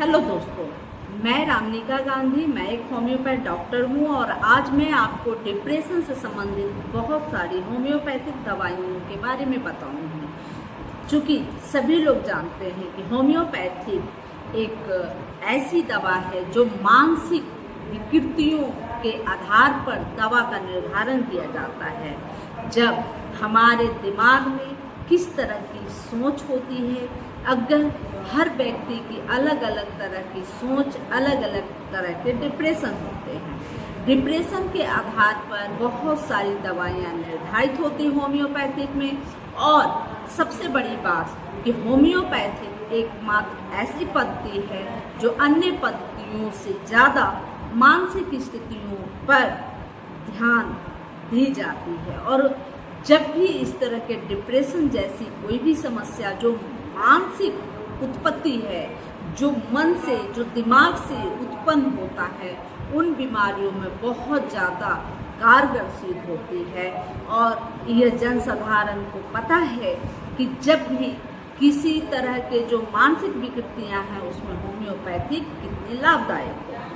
Hello दोस्तों, मैं रामनिका गांधी। मैं एक होम्योपैथ डॉक्टर हूँ और आज मैं आपको डिप्रेशन से संबंधित बहुत सारी होम्योपैथिक दवाइयों के बारे में बताऊंगी। चूँकि सभी लोग जानते हैं कि होम्योपैथिक एक ऐसी दवा है जो मानसिक विकृतियों के आधार पर दवा का निर्धारण किया जाता है। जब हमारे दिमाग में किस तरह की सोच होती है, अगर हर व्यक्ति की अलग अलग तरह की सोच, अलग अलग तरह के डिप्रेशन होते हैं। डिप्रेशन के आधार पर बहुत सारी दवाइयाँ निर्धारित होती हैं होम्योपैथिक में। और सबसे बड़ी बात कि होम्योपैथिक एकमात्र ऐसी पद्धति है जो अन्य पद्धतियों से ज़्यादा मानसिक स्थितियों पर ध्यान दी जाती है। और जब भी इस तरह के डिप्रेशन जैसी कोई भी समस्या जो मानसिक उत्पत्ति है, जो मन से, जो दिमाग से उत्पन्न होता है, उन बीमारियों में बहुत ज़्यादा कारगर सिद्ध होती है। और यह जनसाधारण को पता है कि जब भी किसी तरह के जो मानसिक विकृतियां हैं उसमें होम्योपैथिक कितनी लाभदायक है।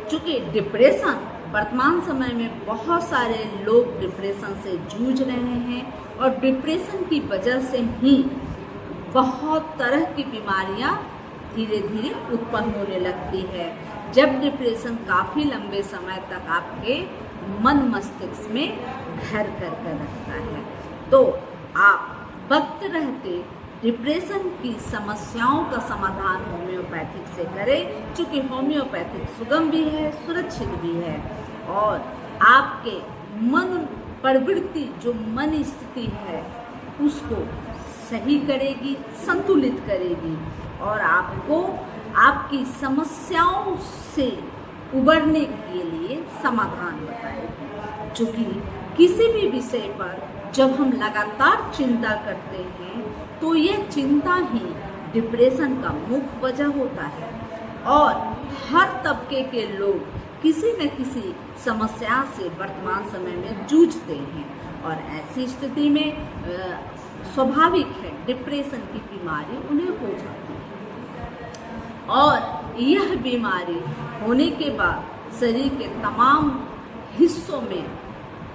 चूँकि डिप्रेशन वर्तमान समय में बहुत सारे लोग डिप्रेशन से जूझ रहे हैं और डिप्रेशन की वजह से ही बहुत तरह की बीमारियां धीरे धीरे उत्पन्न होने लगती है। जब डिप्रेशन काफ़ी लंबे समय तक आपके मन मस्तिष्क में घर कर रखता है, तो आप वक्त रहते डिप्रेशन की समस्याओं का समाधान होम्योपैथिक से करें। चूँकि होम्योपैथिक सुगम भी है, सुरक्षित भी है और आपके मन प्रवृत्ति, जो मन स्थिति है, उसको सही करेगी, संतुलित करेगी और आपको आपकी समस्याओं से उबरने के लिए समाधान बताएगी। चूँकि किसी भी विषय पर जब हम लगातार चिंता करते हैं तो यह चिंता ही डिप्रेशन का मुख्य वजह होता है। और हर तबके के लोग किसी न किसी समस्या से वर्तमान समय में जूझते हैं और ऐसी स्थिति में स्वाभाविक है डिप्रेशन की बीमारी उन्हें हो जाती है। और यह बीमारी होने के बाद शरीर के तमाम हिस्सों में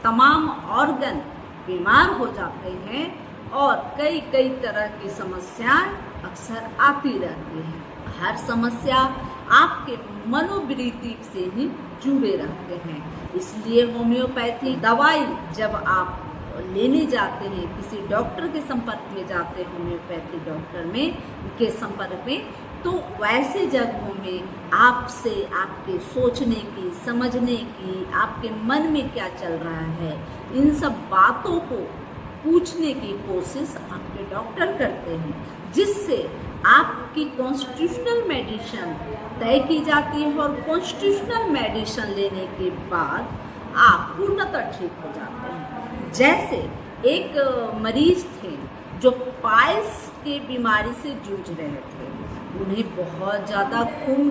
तमाम ऑर्गन बीमार हो जाते हैं और कई तरह की समस्याएं अक्सर आती रहती हैं। हर समस्या आपके मनोवृत्ति से ही जुड़े रहते हैं। इसलिए होम्योपैथी दवाई जब आप लेने जाते हैं, किसी डॉक्टर के संपर्क में जाते हैं, होम्योपैथी डॉक्टर में के संपर्क में, तो वैसे जगहों में आपसे आपके सोचने की, समझने की, आपके मन में क्या चल रहा है, इन सब बातों को पूछने की कोशिश आपके डॉक्टर करते हैं, जिससे आपकी कॉन्स्टिट्यूशनल मेडिसिन तय की जाती है और कॉन्स्टिट्यूशनल मेडिसिन लेने के बाद आप पूर्णतः ठीक हो जाते हैं। जैसे एक मरीज थे जो पाइल्स के बीमारी से जूझ रहे थे। उन्हें बहुत ज़्यादा खून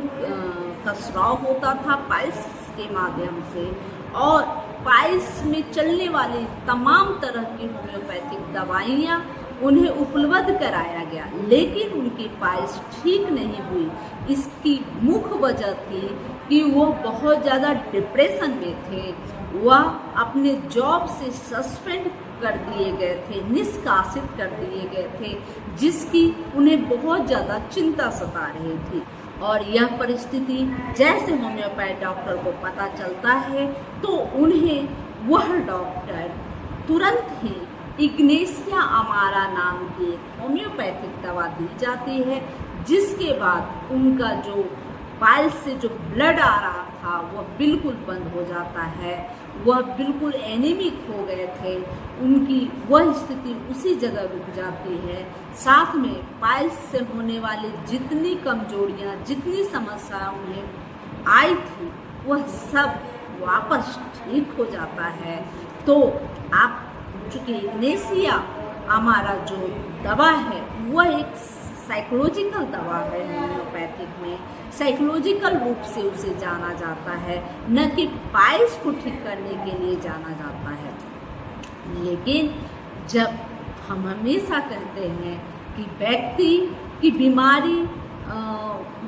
का स्राव होता था पाइल्स के माध्यम से और पाइल्स में चलने वाली तमाम तरह की होम्योपैथिक दवाइयाँ उन्हें उपलब्ध कराया गया, लेकिन उनकी पाइल्स ठीक नहीं हुई। इसकी मुख्य वजह थी कि वो बहुत ज़्यादा डिप्रेशन में थे। वह अपने जॉब से सस्पेंड कर दिए गए थे, निष्कासित कर दिए गए थे, जिसकी उन्हें बहुत ज़्यादा चिंता सता रही थी। और यह परिस्थिति जैसे होम्योपैथ डॉक्टर को पता चलता है तो उन्हें वह डॉक्टर तुरंत ही इग्नेशिया अमारा नाम की होम्योपैथिक दवा दी जाती है, जिसके बाद उनका जो पाइल्स से जो ब्लड आ रहा था वह बिल्कुल बंद हो जाता है। वह बिल्कुल एनीमिक हो गए थे, उनकी वह स्थिति उसी जगह रुक जाती है। साथ में पाइल्स से होने वाली जितनी कमजोरियां, जितनी समस्याएं उन्हें आई थी, वह सब वापस ठीक हो जाता है। तो आप चूँकि इग्नेशिया हमारा जो दवा है वह एक साइकोलॉजिकल दवा है। होम्योपैथिक में साइकोलॉजिकल रूप से उसे जाना जाता है, न कि पाइल्स को ठीक करने के लिए जाना जाता है। लेकिन जब हम हमेशा कहते हैं कि व्यक्ति की बीमारी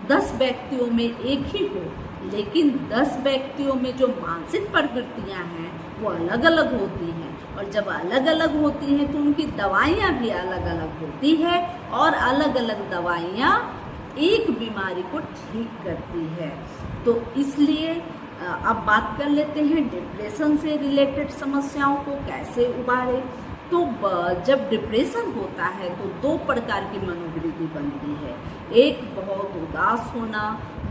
10 व्यक्तियों में एक ही हो, लेकिन 10 व्यक्तियों में जो मानसिक प्रवृत्तियां हैं वो अलग अलग होती हैं, और जब अलग अलग होती हैं तो उनकी दवाइयाँ भी अलग अलग होती है, और अलग अलग दवाइयाँ एक बीमारी को ठीक करती है। तो इसलिए अब बात कर लेते हैं डिप्रेशन से रिलेटेड समस्याओं को कैसे उबारें। तो जब डिप्रेशन होता है तो 2 प्रकार की मनोवृत्ति बनती है। एक बहुत उदास होना,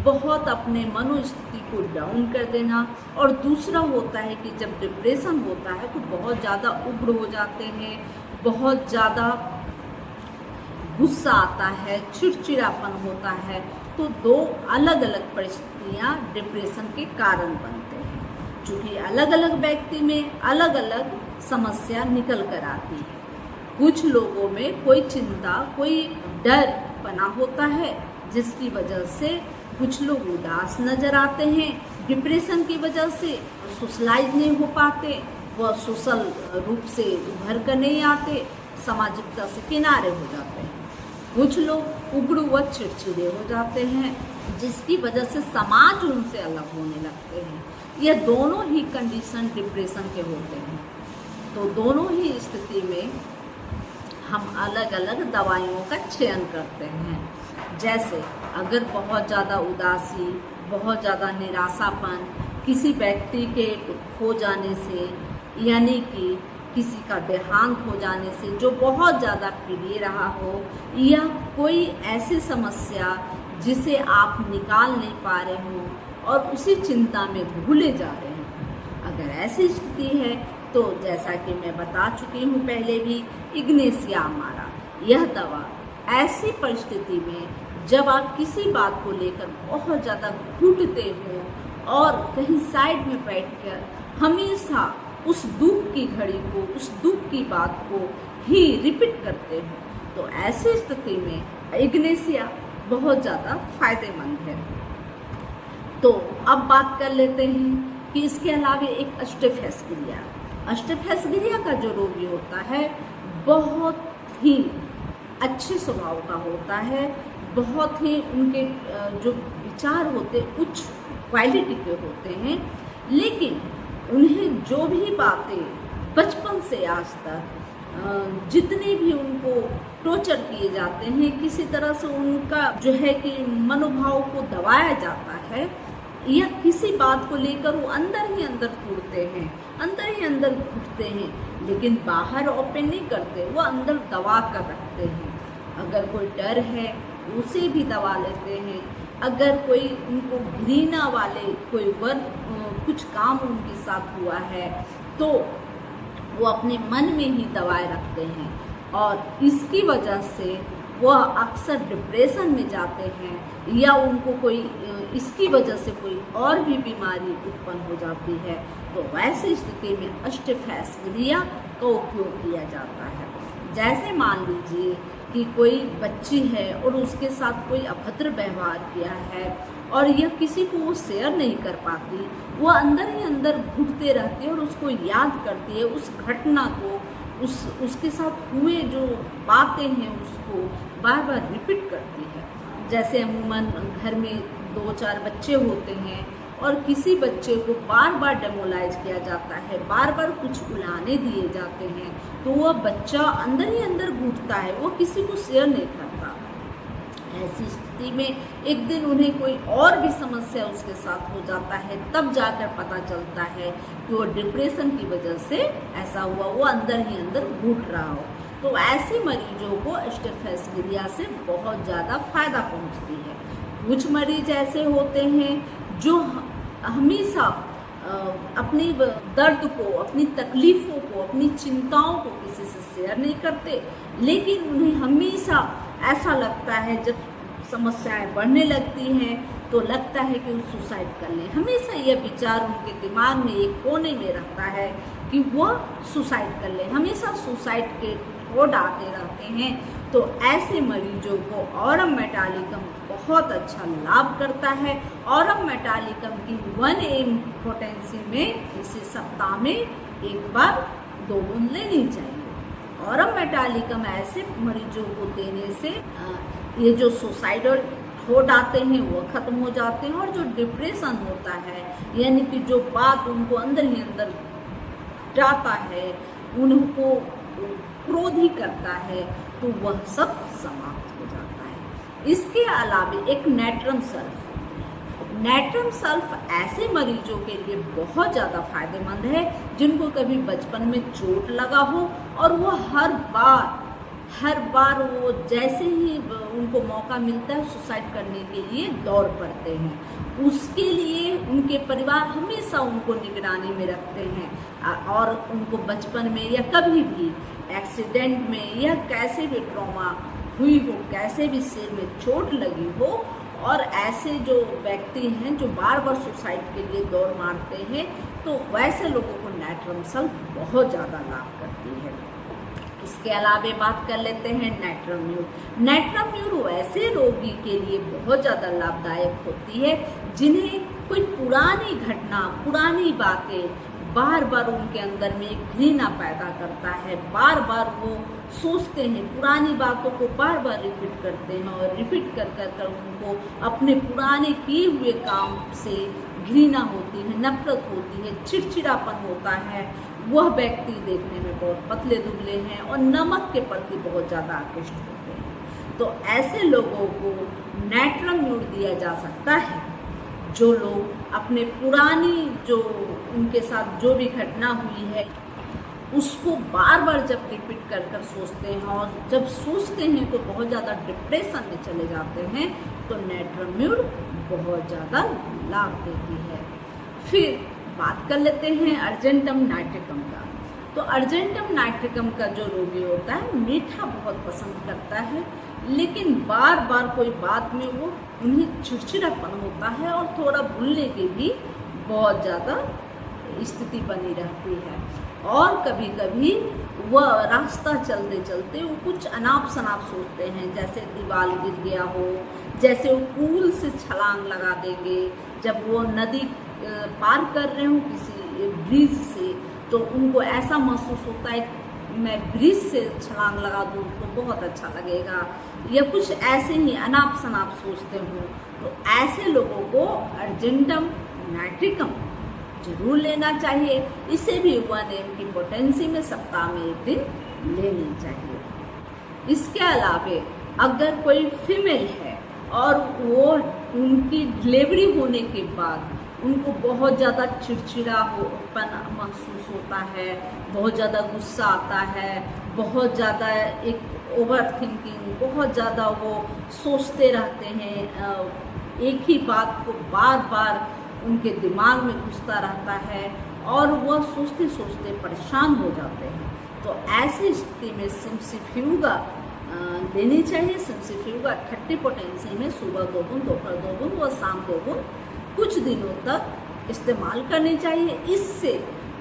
बहुत अपने मनोस्थिति को डाउन कर देना, और दूसरा होता है कि जब डिप्रेशन होता है तो बहुत ज़्यादा उग्र हो जाते हैं, बहुत ज़्यादा गुस्सा आता है, चिड़चिड़ापन होता है। तो 2 अलग अलग परिस्थितियाँ डिप्रेशन के कारण बनते हैं। चूँकि अलग अलग व्यक्ति में अलग अलग समस्या निकल कर आती है। कुछ लोगों में कोई चिंता, कोई डर बना होता है, जिसकी वजह से कुछ लोग उदास नजर आते हैं। डिप्रेशन की वजह से सोशलाइज नहीं हो पाते, वह सोशल रूप से उभर कर नहीं आते, सामाजिकता से किनारे हो जाते हैं। कुछ लोग उग्र व चिड़चिड़े हो जाते हैं, जिसकी वजह से समाज उनसे अलग होने लगते हैं। यह दोनों ही कंडीशन डिप्रेशन के होते हैं। तो दोनों ही स्थिति में हम अलग अलग दवाइयों का चयन करते हैं। जैसे अगर बहुत ज़्यादा उदासी, बहुत ज़्यादा निराशापन किसी व्यक्ति के खो जाने से, यानी कि किसी का देहांत हो जाने से, जो बहुत ज़्यादा प्रिय रहा हो, या कोई ऐसी समस्या जिसे आप निकाल नहीं पा रहे हो और उसी चिंता में भूले जा रहे हैं, अगर ऐसी स्थिति है तो जैसा कि मैं बता चुकी हूँ पहले भी, इग्नेशिया अमारा यह दवा ऐसी परिस्थिति में जब आप किसी बात को लेकर बहुत ज़्यादा घुटते हो और कहीं साइड में बैठकर हमेशा उस दुख की घड़ी को, उस दुख की बात को ही रिपीट करते हो, तो ऐसी स्थिति में इग्नेशिया बहुत ज़्यादा फायदेमंद है। तो अब बात कर लेते हैं कि इसके अलावा एक अष्टफैसक्रिया। अष्टफैसक्रिया का जो रोगी होता है बहुत ही अच्छे स्वभाव का होता है, बहुत ही उनके जो विचार होते उच्च क्वालिटी के होते हैं, लेकिन उन्हें जो भी बातें बचपन से आज तक जितने भी उनको टॉर्चर किए जाते हैं, किसी तरह से उनका जो है कि मनोभाव को दबाया जाता है, या किसी बात को लेकर वो अंदर ही अंदर टूटते हैं, अंदर ही अंदर घुटते हैं, लेकिन बाहर ओपन नहीं करते, वो अंदर दबा कर रखते हैं। अगर कोई डर है उसे भी दबा लेते हैं। अगर कोई उनको घृणा वाले कोई कुछ काम उनके साथ हुआ है तो वो अपने मन में ही दबाए रखते हैं, और इसकी वजह से वह अक्सर डिप्रेशन में जाते हैं, या उनको कोई इसकी वजह से कोई और भी बीमारी उत्पन्न हो जाती है। तो वैसी स्थिति में अष्टफैसक्रिया का उपयोग किया जाता है। जैसे मान लीजिए कि कोई बच्ची है और उसके साथ कोई अभद्र व्यवहार किया है और यह किसी को वो शेयर नहीं कर पाती, वो अंदर ही अंदर घुटते रहती है और उसको याद करती है, उस घटना को, उसके साथ हुए जो बातें हैं उसको बार बार रिपीट करती है। जैसे अमूमन घर में 2-4 बच्चे होते हैं और किसी बच्चे को बार बार डेमोलाइज किया जाता है, बार बार कुछ उलाने दिए जाते हैं, तो वह बच्चा अंदर ही अंदर घुटता है, वो किसी को शेयर नहीं करता। ऐसी स्थिति में एक दिन उन्हें कोई और भी समस्या उसके साथ हो जाता है, तब जाकर पता चलता है कि वो डिप्रेशन की वजह से ऐसा हुआ, वो अंदर ही अंदर घुट रहा हो। तो ऐसे मरीजों को अष्टफैसक्रिया से बहुत ज़्यादा फायदा पहुंचती है। कुछ मरीज ऐसे होते हैं जो हमेशा अपनी दर्द को, अपनी तकलीफ़ों को, अपनी चिंताओं को किसी से शेयर नहीं करते, लेकिन उन्हें हमेशा ऐसा लगता है जब समस्याएं बढ़ने लगती हैं तो लगता है कि वो सुसाइड कर लें। हमेशा यह विचार उनके दिमाग में एक कोने में रहता है कि वह सुसाइड कर लें, हमेशा सुसाइड के थॉट आते रहते हैं। तो ऐसे मरीजों को ऑरम मेटालिकम बहुत अच्छा लाभ करता है। ऑरम मेटालिकम की 1 mg पोटेंसी में इसे सप्ताह में एक बार 2 बूंद लेनी चाहिए। ऑरम मेटालिकम ऐसे मरीजों को देने से ये जो सुसाइडल थॉट आते हैं वो ख़त्म हो जाते हैं, और जो डिप्रेशन होता है यानी कि जो बात उनको अंदर ही अंदर जाता है, उनको क्रोध ही करता है, तो वह सब समाप्त हो जाता है। इसके अलावा एक नेट्रम सल्फ, नेट्रम सल्फ ऐसे मरीजों के लिए बहुत ज़्यादा फायदेमंद है जिनको कभी बचपन में चोट लगा हो और वो हर बार वो जैसे ही उनको मौका मिलता है सुसाइड करने के लिए दौड़ पड़ते हैं। उसके लिए उनके परिवार हमेशा उनको निगरानी में रखते हैं और उनको बचपन में या कभी भी एक्सीडेंट में या कैसे भी ट्रॉमा हुई हो, कैसे भी सिर में चोट लगी हो, और ऐसे जो व्यक्ति हैं जो बार बार सुसाइड के लिए दौड़ मारते हैं, तो वैसे लोगों को नेट्रम सल्फ बहुत ज़्यादा लाभ करती है। इसके अलावा बात कर लेते हैं नेट्रम म्यूर। नेट्रम म्यूर वैसे रोगी के लिए बहुत ज़्यादा लाभदायक होती है जिन्हें कोई पुरानी घटना, पुरानी बातें बार बार उनके अंदर में एक घृणा पैदा करता है। बार बार वो सोचते हैं, पुरानी बातों को बार बार रिपीट करते हैं, और रिपीट कर कर कर उनको अपने पुराने किए हुए काम से घृणा होती है, नफरत होती है, चिड़चिड़ापन होता है। वह व्यक्ति देखने में बहुत पतले दुबले हैं और नमक के प्रति बहुत ज़्यादा आकृष्ट होते हैं। तो ऐसे लोगों को नेट्रम म्यूर दिया जा सकता है जो लोग अपने पुरानी जो उनके साथ जो भी घटना हुई है उसको बार बार जब रिपीट कर कर सोचते हैं, और जब सोचते हैं तो बहुत ज़्यादा डिप्रेशन में चले जाते हैं, तो नेट्रम म्यूर बहुत ज़्यादा लाभ देती है। फिर बात कर लेते हैं अर्जेंटम नाइट्रिकम का। तो अर्जेंटम नाइट्रिकम का जो रोगी होता है मीठा बहुत पसंद करता है, लेकिन बार बार कोई बात में वो उन्हें चिड़चिड़ापन होता है और थोड़ा भूलने की भी बहुत ज़्यादा स्थिति बनी रहती है। और कभी कभी वह रास्ता चलते चलते वो कुछ अनाप शनाप सोचते हैं, जैसे दीवार गिर गया हो, जैसे वो पूल से छलांग लगा देंगे। जब वो नदी पार कर रहे हो किसी ब्रिज से, तो उनको ऐसा महसूस होता है मैं ब्रिज से छलांग लगा दूँ तो बहुत अच्छा लगेगा, या कुछ ऐसे ही अनाप शनाप सोचते हो। तो ऐसे लोगों को अर्जेंटम नाइट्रिकम जरूर लेना चाहिए। इसे भी 1 mg की पोटेंसी में सप्ताह में 1 दिन लेनी चाहिए। इसके अलावा अगर कोई फीमेल है और वो उनकी डिलीवरी होने के बाद उनको बहुत ज़्यादा चिड़चिड़ापन महसूस होता है, बहुत ज़्यादा गुस्सा आता है, बहुत ज़्यादा एक ओवर थिंकिंग, बहुत ज़्यादा वो सोचते रहते हैं, एक ही बात को बार बार उनके दिमाग में घुसता रहता है और वह सोचते सोचते परेशान हो जाते हैं, तो ऐसी स्थिति में सिम्सिफ्यूगा लेनी चाहिए। सिम्सिफ्यूगा 30 पोटेंसी में सुबह 2 बूंद, दोपहर 2 बूंद व शाम 2 बूंद कुछ दिनों तक इस्तेमाल करनी चाहिए। इससे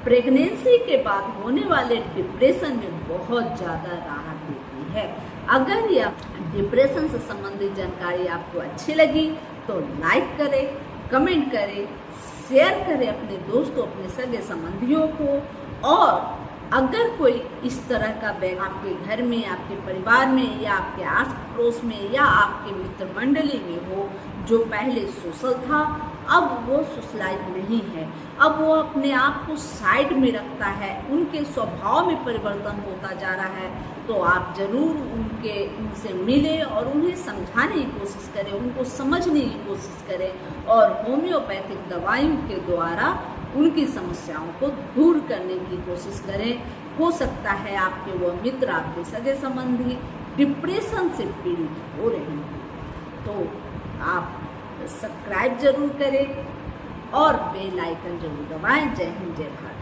प्रेगनेंसी के बाद होने वाले डिप्रेशन में बहुत ज़्यादा राहत देती है। अगर यह डिप्रेशन से संबंधित जानकारी आपको अच्छी लगी तो लाइक करें, कमेंट करें, शेयर करें अपने दोस्तों, अपने सगे संबंधियों को। और अगर कोई इस तरह का बैग आपके घर में, आपके परिवार में, या आपके आस पड़ोस में, या आपके मित्र मंडली में हो जो पहले सोशल था, अब वो सोशलाइज नहीं है, अब वो अपने आप को साइड में रखता है, उनके स्वभाव में परिवर्तन होता जा रहा है, तो आप जरूर उनसे मिलें और उन्हें समझाने की कोशिश करें, उनको समझने की कोशिश करें, और होम्योपैथिक दवाइयों के द्वारा उनकी समस्याओं को दूर करने की कोशिश करें। हो सकता है आपके वो मित्र, आपके सगे संबंधी डिप्रेशन से पीड़ित हो रहे हैं, तो आप सब्सक्राइब जरूर करें और बेल आइकन जरूर दबाएं। जय हिंद, जय भारत।